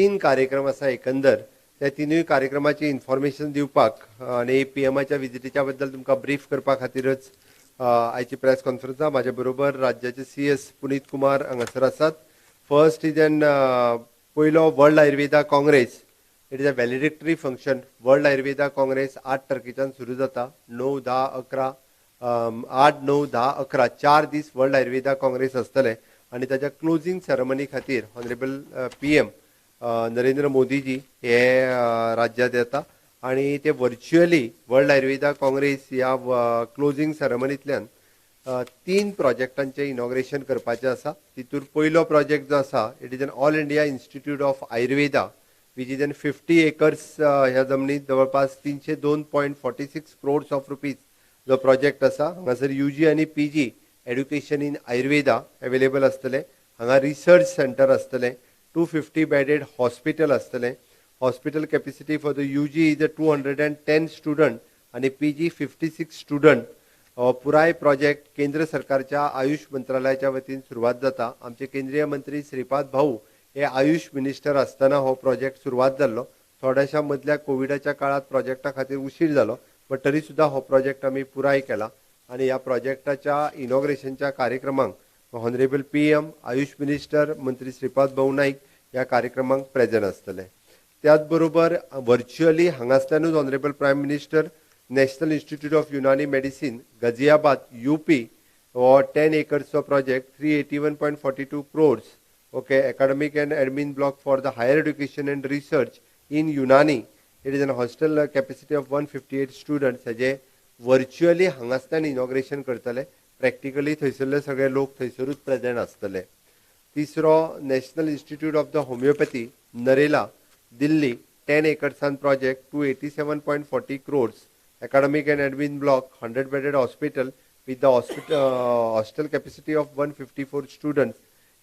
तीन कार्यक्रम असा एकंदर त्या तिनूय कार्यक्रमाची इन्फॉर्मेशन दिवपाक आणि पीएमाच्या विजिटीच्या बद्दल तुमकां ब्रीफ करपा खातीरच आयची प्रेस कॉन्फरन्स माझ्या बरोबर राज्याचे सीएस पुनीत कुमार हांगासर आसात. फर्स्ट इज एन पयलो world Ayurveda congress. It is a valedictory function. World Ayurveda congress 8 तारखेच्यान सुरू जाता. 9, 10, 11 8, 9, 10, 11 4 दीस वर्ल्ड आयुर्वेदा काँग्रेस आसतले आणि ताच्या क्लोजिंग सेरेमनी खातीर ऑनरेबल पीएम नरेंद्र मोदीजी हे राज्यात येता आणि ते व्हर्च्युअली वर्ल्ड आयुर्वेदा काँग्रेस ह्या क्लोजिंग सेरेमनींतल्यान 3 प्रोजेक्टांचे इनॉग्रेशन करपाचें आसा. तितूर पयलो प्रोजेक्ट जो आसा it is an all India institute of Ayurveda which is an 50 acres ह्या जमनीत जवळपास 302.46 crores ऑफ रुपीज जो प्रोजेक्ट आसा. हांगासर यूजी आनी PG education in Ayurveda available आसतले. हांगा रिसर्च सेंटर आसतले. 250 bedded हॉस्पिटल आसतले. Hospital capacity for the UG is 210 student आणि पीजी 56 स्टुडंट. पुराय प्रोजेक्ट केंद्र सरकारच्या आयुष मंत्रालयाच्या वतीन सुरवात जाता. आमचे केंद्रीय मंत्री श्रीपाद भाऊ हे आयुष मिनिस्टर असताना हो प्रोजेक्ट सुरवात जाल्लो. थोड्याशा मदल्या कोविडाच्या काळात प्रोजेक्टा खातीर उशीर जालो, बट तरी सुद्धा हो प्रोजेक्ट आम्ही पुराय केला आणि ह्या प्रोजेक्टाच्या इनॉग्रेशनच्या कार्यक्रमांक ऑनरेबल पीएम, आयुष मिनिस्टर, मंत्री श्रीपाद भाऊ नाईक या कार्यक्रमांक प्रेझेंट आसतले. त्याच बरोबर व्हर्च्युअली हांगासल्यानूच honourable prime minister national institute of Unani medicine Ghaziabad UP हो 10 एकर्सचो project 381.42 crores okay academic and admin block for the higher education and research in Unani. It is an hostel capacity of 158 students. हेजे virtually हांगासल्यान inauguration करतले. Practically थंयसरले सगळे लोक थंयसरूच present आसतले. तिसरो national institute of the homeopathy Narela Delhi 10 एकर्सान project 287.40 crores academic and admin block 100 bedded hospital with the hostel capacity of 154 students.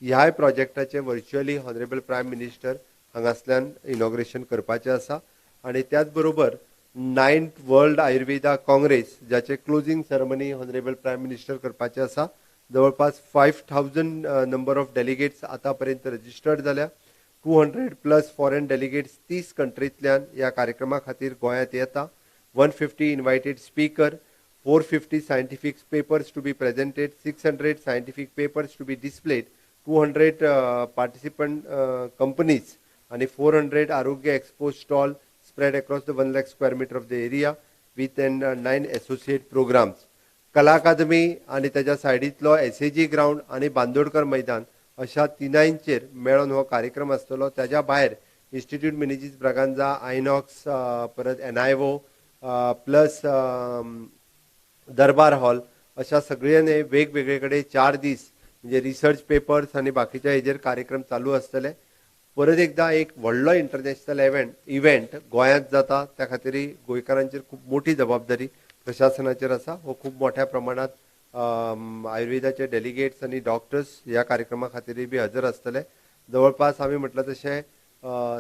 ह्या प्रोजेक्टाचे व्हर्च्युअली ऑनरेबल प्रायम मिनिस्टर हांगासल्यान इनॉग्रेशन करपाचें आसा आणि त्याच बरोबर 9th वर्ल्ड आयुर्वेदा काँग्रेस ज्याचे closing ceremony honourable prime minister करपाचे आसा. जवळपास 5000 नंबर ऑफ डेलिगेट्स आतापर्यंत रजिस्टर्ड जाल्या. 200+ फॉरेन डेलिगेट्स 30 कंट्रींतल्यान ह्या कार्यक्रमा खातीर गोंयांत येता. 150 इन्वायटेड speaker, 450 scientific papers to be presented, 600 scientific papers to be displayed, 200 participant companies and 400 Arogya Expo stall spread across the 1 lakh square meter of the area with 9 associate programs. कला अकादमी आणि त्याच्या सायडीतलो SAG ground आणि बांदोडकर मैदान अशा तिनांचेर मेळून हो कार्यक्रम आसतलो. त्याच्या भायर इन्स्टिट्यूट मिनिजीस ब्रागांजा, आयनॉक्स, परत एनआयओ प्लस दरबार हॉल अशा सगळ्यांनी वेगवेगळे कडेन 4 दीस म्हणजे रिसर्च पेपर्स आणि बाकीच्या हेजेर कार्यक्रम चालू आसतले. परत एकदा एक व्हडलो इंटरनॅशनल इव्हेंट गोंयांत जाता. त्या खातीर गोंयकारांचेर खूप मोठी जबाबदारी प्रशासनाचेर आसा. हो खूप मोठ्या प्रमाणात आयुर्वेदाचे डेलिगेट्स आणि डॉक्टर्स ह्या कार्यक्रमा खातीर बी हजर आसतले. जवळपास आम्ही म्हटलं तशें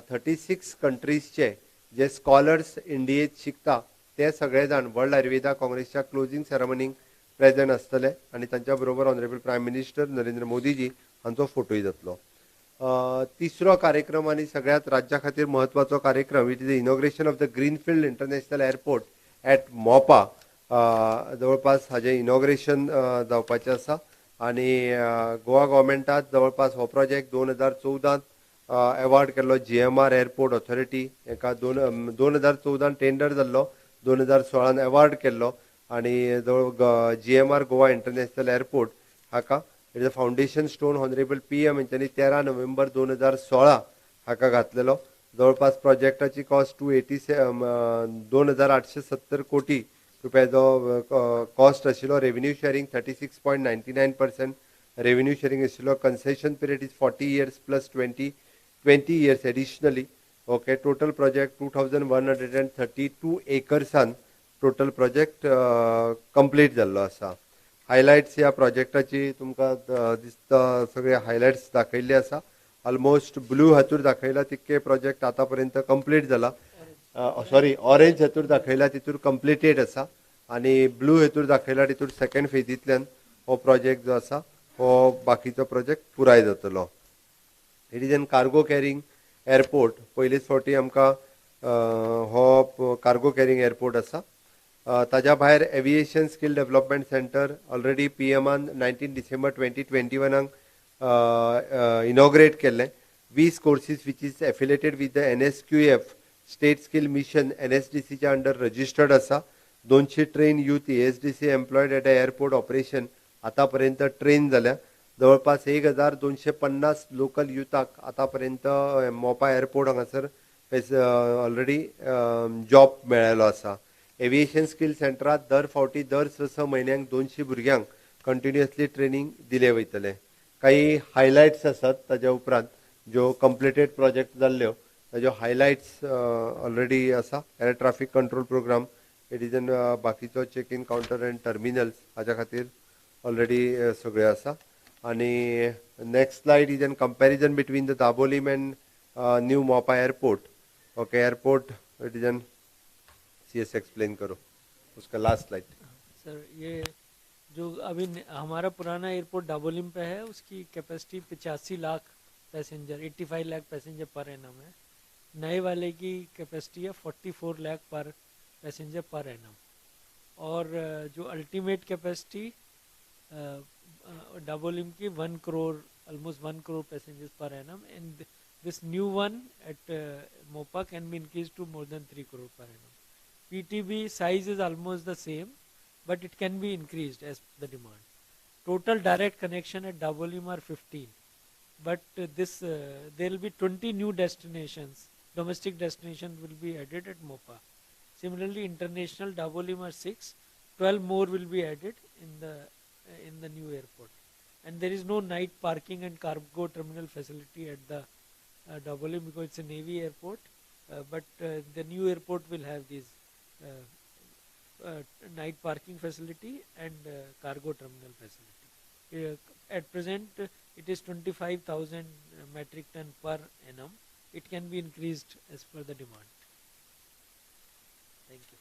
36 कंट्रीजचे जे स्कॉलर्स इंडियेत शिकता ते सगळे जाण वर्ल्ड आयुर्वेदा काँग्रेसच्या क्लोजिंग सेरेमनीक प्रेझेंट आसतले आणि तांच्या बरोबर honourable prime minister Narendra Modiji हांचो फोटोय जातलो. तिसरो कार्यक्रम आणि सगळ्यात राज्या खातीर महत्वाचो कार्यक्रम it is the inauguration of the greenfield international airport at मोपा. जवळपास हाजे इनॉग्रेशन जावपाचें आसा आणि गोवा गव्हर्मेंटात जवळपास हो प्रोजेक्ट 2014 अवॉर्ड केल्लो GMR एअरपोर्ट ऑथॉरिटी. एका 2014 टेंडर जाल्लो, 2016 अवॉर्ड केल्लो आणि GMR गोवा इंटरनॅशनल एअरपोर्ट हाका it is a foundation stone honourable PM यांच्यानी 13 नोव्हेंबर 2016 हाका घातलेलो. जवळपास प्रोजेक्टाची कॉस्ट 2,870 कोटी रुपयाचो कॉस्ट आशिल्लो. Revenue sharing 36.99%. रेव्हेन्यू शेअरिंग आशिल्लो. Concession period is 40 years plus 20 years additionally. Okay total project 2132 एकर्सान टोटल प्रोजेक्ट कंप्लीट जाल्लो आसा. हायलायट्स ह्या प्रोजेक्टाची तुमकां दिसता सगळे हायलायट्स दाखयल्ले आसा. ऑलमोस्ट ब्लू हातूर दाखयला तितके प्रोजेक्ट आतापर्यंत कंप्लीट जाला. सॉरी ऑरेंज हातूर दाखयला तितूर कंप्लीटेड आसा आणि ब्लू हातूर दाखयला तितूर सेकंड फेजींतल्यान हो प्रोजेक्ट जो आसा हो बाकीचो प्रोजेक्ट पुराय जातलो. It is N cargo carrying airport पयलीच फावटी आमकां हो कार्गो कॅरिंग एअरपोर्ट आसा. ताज्या भायर aviation skill development centre already पीएमान 19 डिसेंबर 2021 इनॉग्रेट केल्लें. 20 courses which is affiliated with the NSQF state skill mission NSDCच्या अंडर रजिस्टर्ड आसा. 200 train youth ASDC employed at airport operation आतापर्यंत ट्रेन जाल्या. जवळपास 1250 लोकल युथाक आतापर्यंत मोपा एअरपोर्ट हांगासर ऑलरेडी जॉब मेळ्ळेलो आसा. एविएशन स्किल सेंटरात दर फावटी दर 6 म्हयन्यांक 200 भुरग्यांक कंटिन्युअसली ट्रेनिंग दिले वयतले. काही हायलायट्स आसात ताज्या उपरांत ज्यो कंप्लिटेड प्रोजेक्ट जाल्ल्यो ताज्यो हायलायट्स ऑलरेडी आसा. Air traffic control programme it is an बाकीचो check in counter and terminals हाच्या खातीर ऑलरेडी सगळ्यो आसा. आणि next slide is an comparison between the Dabolim and new Mopa airport. Okay airport it is an CS explain करो उसका last slide. Sir ये जो अभी हमारा पुराना एयरपोर्ट दाबोलिम पे है उसकी capacity 85 lakh passenger 85 lakh passenger per annum है. नए वाले की कैपेसिटी है 44 लाख पर पैसेंजर पर एनम. और जो अल्टीमेट कैपेसिटी दाबोलिम की 1 crore almost 1 crore passengers per annum, and this new one at Mopa can be increased to more than 3 crore per annum. PTB size is almost the same, but it can be increased as the demand. Total direct connection at Dabolim are 15, but there will be 20 new destinations. Domestic destinations will be added at Mopa. Similarly, international Dabolim are 6, 12 more will be added in the new airport. And there is no night parking and cargo terminal facility at the Dabolim because it's a Navy airport. But the new airport will have these night parking facility and cargo terminal facility. At present, it is 25,000 metric ton per annum. It can be increased as per the demand. Thank you.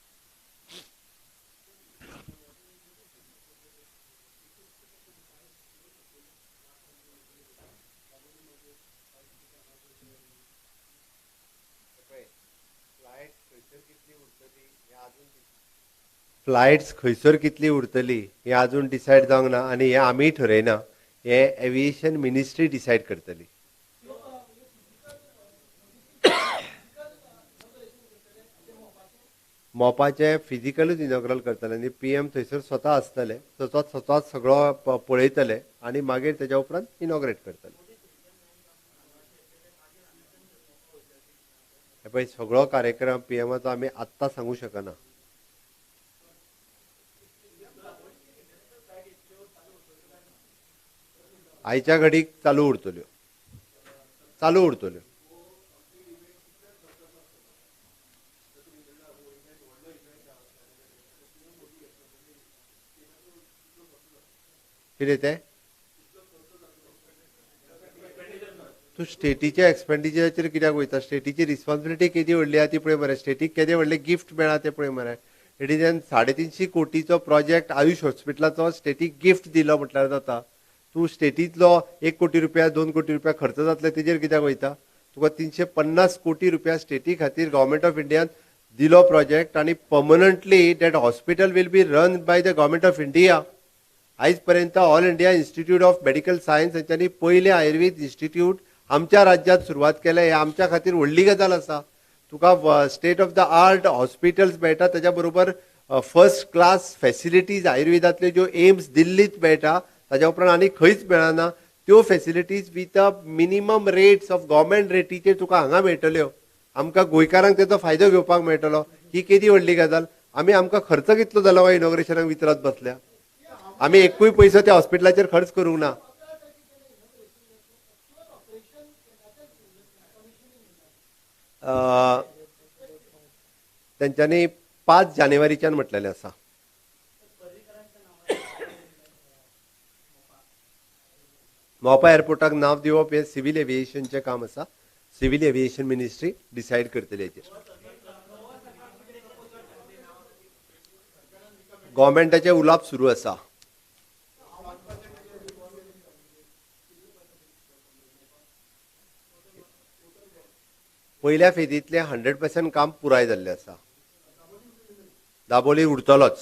Flights खंयसर कितली उरतली हे अजून decide जावंक ना आणि हे आमी ठरयना. हे एविएशन मिनिस्ट्री डिसायड करतली. मोपाचे फिजिकलूच इनॉग्रल करतले आनी PM थंयसर स्वता आसतले. स्वता सगळो पळयतले आणि मागीर तेच्या उपरांत इनॉग्रेट करतले. पळय सगळो कार्यक्रम PMचो आमी आत्तां सांगू शकना. आयच्या घडीक चालू उरतल्यो. कितें तें तूं स्टेटीच्या एक्सपेंडिचराचेर कित्याक वयता. स्टेटीची रिस्पॉन्सिबिलिटी केदी व्हडली आहा ती पळय मरे. स्टेटीक केदे व्हडले गिफ्ट मेळ्ळा ते पळय मरे. इट इज एन 350 कोटीचो प्रोजेक्ट आयुष हॉस्पिटलाचो स्टेटीक गिफ्ट दिलो म्हटल्यार जाता. तूं स्टेटीतलो 1 कोटी रुपया 2 कोटी रुपया खर्च जातले तेजेर कित्याक वयता. तुका 350 कोटी रुपया स्टेटी खातीर गव्हर्मेंट ऑफ इंडियान दिलो प्रोजेक्ट आनी permanently that hospital will be run by the government of India. आयज पर्यंत all India institute of medical science हांच्यांनी पयले आयुर्वेद इन्स्टिट्यूट आमच्या राज्यात सुरवात केल्या. हे आमच्या खातीर व्हडली गजाल आसा. तुका state of the art hospitals मेळटा तेच्या बरोबर फर्स्ट क्लास फॅसिलिटीज आयुर्वेदांतल्यो ज्यो एम्स दिल्लीत मेळटा ताच्या उपरांत आनी खंयच मेळना. त्यो facilities with a minimum rates of government रेटीचेर तुका हांगा मेळटल्यो. आमकां गोंयकारांक तेचो फायदो घेवपाक मेळटलो. ही केदी व्हडली गजाल. आमकां खर्च कितलो जालो इनॉग्रेशनाक विचारत बसल्या. आमी एकूय पयसो त्या हॉस्पिटलाचेर खर्च करूंक ना. तेंच्यांनी 5 जानेवारीच्यान म्हटलेलें आसा. मोपा एअरपोर्टाक नांव दिवप हे सिव्हिल एव्हिएशनचें काम आसा. सिव्हिल एव्हिएशन मिनिस्ट्री डिसायड करतली हेचेर. गव्हर्मेंटाचे उलाप सुरू आसा. पहिल्या फेजीतले 100% काम पुराय जाल्लें आसा. दाबोळी उरतलोच.